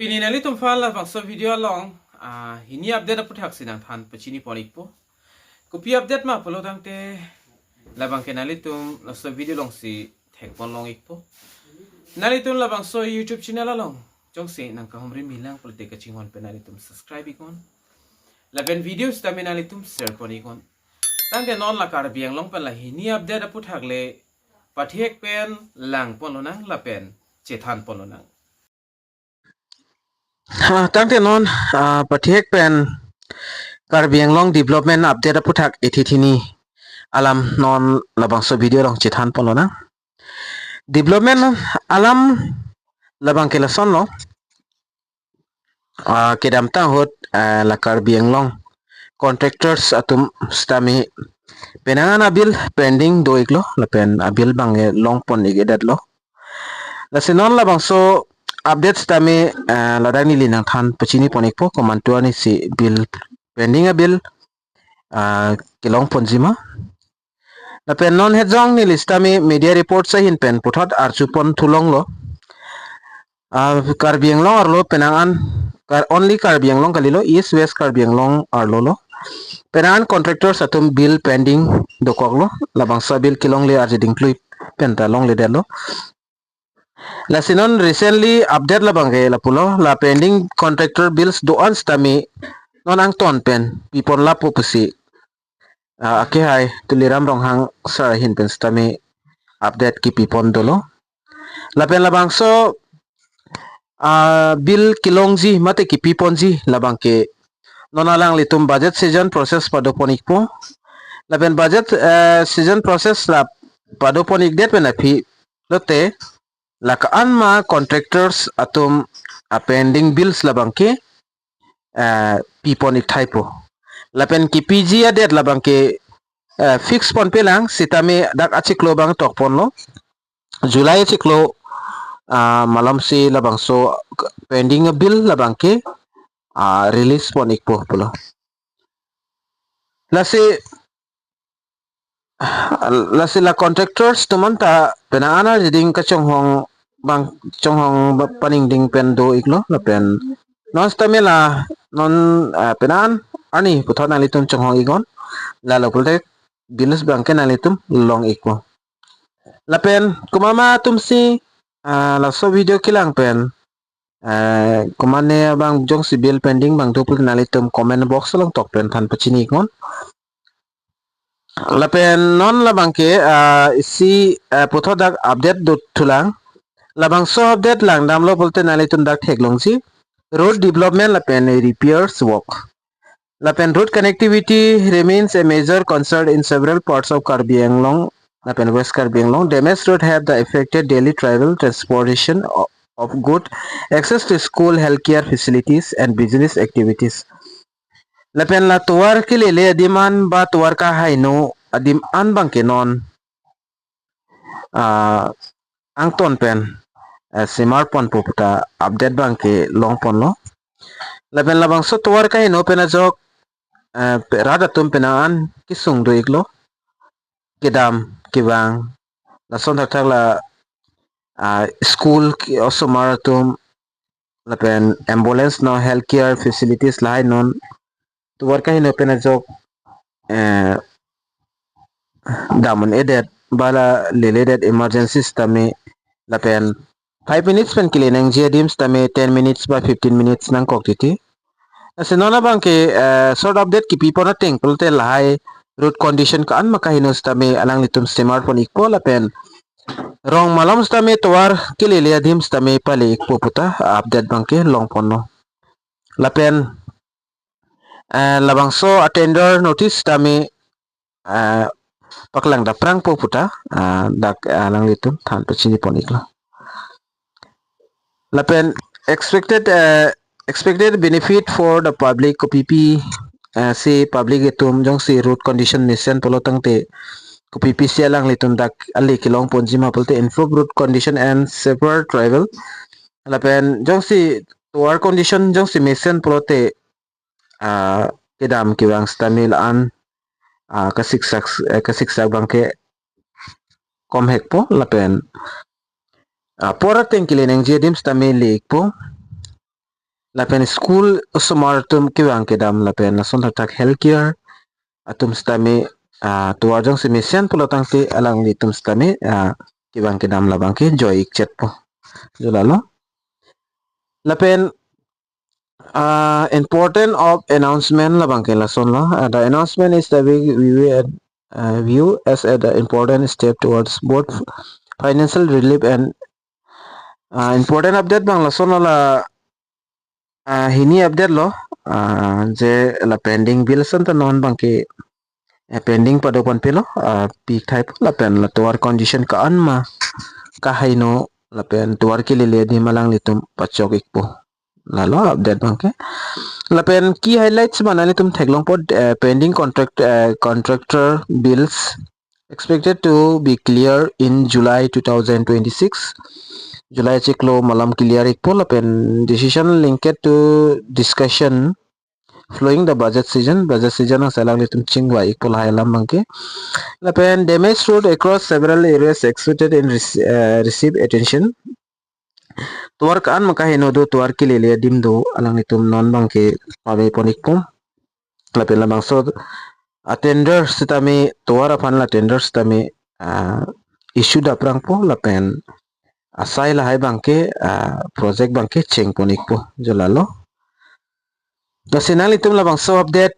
Pininali tumfal la bangso video long ini update apu thak sinan phan pachini ponik po kopi update ma polo dang te la bang kenali tum la so video long si thek pon long ik po nali tum la bangso YouTube channel long jong se nang ka homri milang politika chingon penali tum subscribe ikon la ben videos ta menali tum share pon ikon tang te non la kar biang long pen la ini update apu thak le pathiek pen lang pon lo nang la pen chethan pon lo nangตั้งแต่นอนประเทศเป็นการเบียงลอง development update ผู้ทักเอทีที่นี่อารมนอนระบังสวิดีโอลองจิตหันปนแล้วนะ development อารมระบังเคลสันลอเคดามตั้งหดละการเบียงลอง contractors อาตุมสตามีเป็นงานabil pending โดยอีกล้อละเป็น abil บางลองปนอีกเด็ดล้อและสินอนระบังโซupdates tami ladang ni linang than pachini ponik po komantua ni si bill pending a bill kilong ponjima na pen non hejong ni listami media report sa hin pen puthot archupon thulong lo karbiang long arlo penangan only karbiang long kalilo east west karbiang long arlo lo penangan contractors atum bill pending dokok lo labang sa bill kilong le arjiding plui penta long le delo la sinon recently update la bangge la pulo la pending contractor bills doan stami non ang ton pen pipon la pupusi ake hai tuliram rong hang sar hin pen stami update ki pipon dolo la pen la bangso bill kilongji mate ki piponji la bangke nonalang litum budget season process padoponik po la pen budget season process la padoponik det pen api lote lakaan ma contractors atum pending bills labang ke piponik typo lapen ki PG adet labang ke fix pon pelang sitame dak achiklo bang tokpon lo July achiklo malam si labang so pending a bill labang ke release pon ikpo polo lasi la contractors tuman ta penana jading kachong hong bang chonghong paning ding pen do iklo la pen non stamela non penan ani puthon alitum chonghong igon la lokulte bilis bangken alitum long ikpo la pen kumama tumsi la so video kilang pen kumane bang jong si bill pending bang dopul nalitum comment box long tok pen than pachini ikon la pen non la bangke isi puthodak update dot thulang labang so update lang damlo bolte nalitun dak theklongsi road development la pen repairs work la pen road connectivity remains a major concern in several parts of Karbi Anglong la pen West Karbi Anglong damaged road have the affected daily travel transportation of good access to school healthcare facilities and business activities la pen la tuwar kilele adiman ba tuwar ka haino adim an bangke non ang ton pen simar pon puputa update bangke long pon lo laben labang so tuwar ka hino pena jok rada tum penaan kisung do iglo kidam kibang la son thak la school ki also maratum laben ambulance no healthcare facilities lai non tuwar ka hino pena jok damon edet bala leledet emergencies tame lapen 5 minutes pen kile nang dims tame 10 minutes ba 15 minutes nang koktiti asinona bang ke sort update ki pipo na ting pulte lahai road condition ka an makahinos tame alang litum smartphone ikpo lapen rong malam tame tuwar kile le dims tame pale ikpo puta update bang ke long ponno lapen labang so attender notice tame paklang da prang po puta dak alang litum than pachini ponik la lapen expected benefit for the public kopp si public itum jong si road condition nisen polotang te kopp si alang litum dak ali kilong ponjima polte improve road condition and safer travel lapen jong si tour condition jong si misen polote kedam kiwang stamil an kasiksak bangke kom hekpo lapen pora tengkile neng jedim stame lik po lapen school usumar tum kiwang kedam lapen nason tak healthcare atum stami tuarjang semisian pulotang ti alang di tum stami kiwang kedam labang ke joy chat po jolalo lapen important of announcement labang ke lason lo the announcement is the view as an important step towards both financial relief and important update bang lason la hini update lo je la pending bill san ta non bang ke pending padopan pelo peak type la pen la tuar condition ka anma ka haino la pen tuar ke lele di malang litum pachok ikpo lalo update bang ke la pen key highlights banali tum theklong pod pending contractor bills expected to be clear in July 2026. July ciklo malam clear ikpo la pen decision linked to discussion flowing the budget season ang salang litum chingwa ikpo la halam bangke la pen damage road across several areas expected in receive attention tuar kaan maka hinodo tuar ki lele dimdo alang litum non bangke pabe ponikpom la pen la bangso attenders tami tuar apan la attenders tami issue daprang po la pen asai la hai bangke project bangke cheng ponik po jolalo nasinal itum la bangso update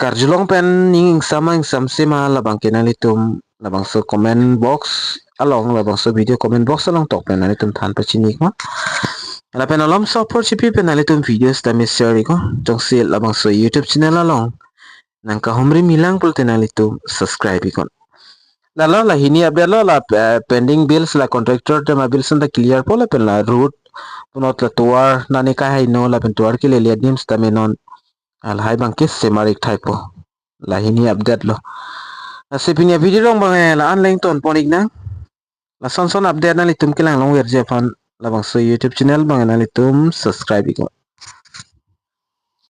karjulong pen ning sama sema la bangke nalitum la bangso comment box along la bangso video comment box along tok pen nalitum than pachinik ma la pen alom so por chipi pen nalitum videos tami share ko jongsi la bangso YouTube channel along nangka homri milang pul tenalitum subscribe ikon lalo la hini update lo la pending bills la contractor tema bills ta clear po la pen la route punot la tuar nani ka hai no la pen tuar ki le dim stame non al hai bang kis semarik type po la hini update lo sipinya video dong bang la online ton ponik na la son update na litum kilang long wer jepan la bang so YouTube channel bang na litum subscribe ikon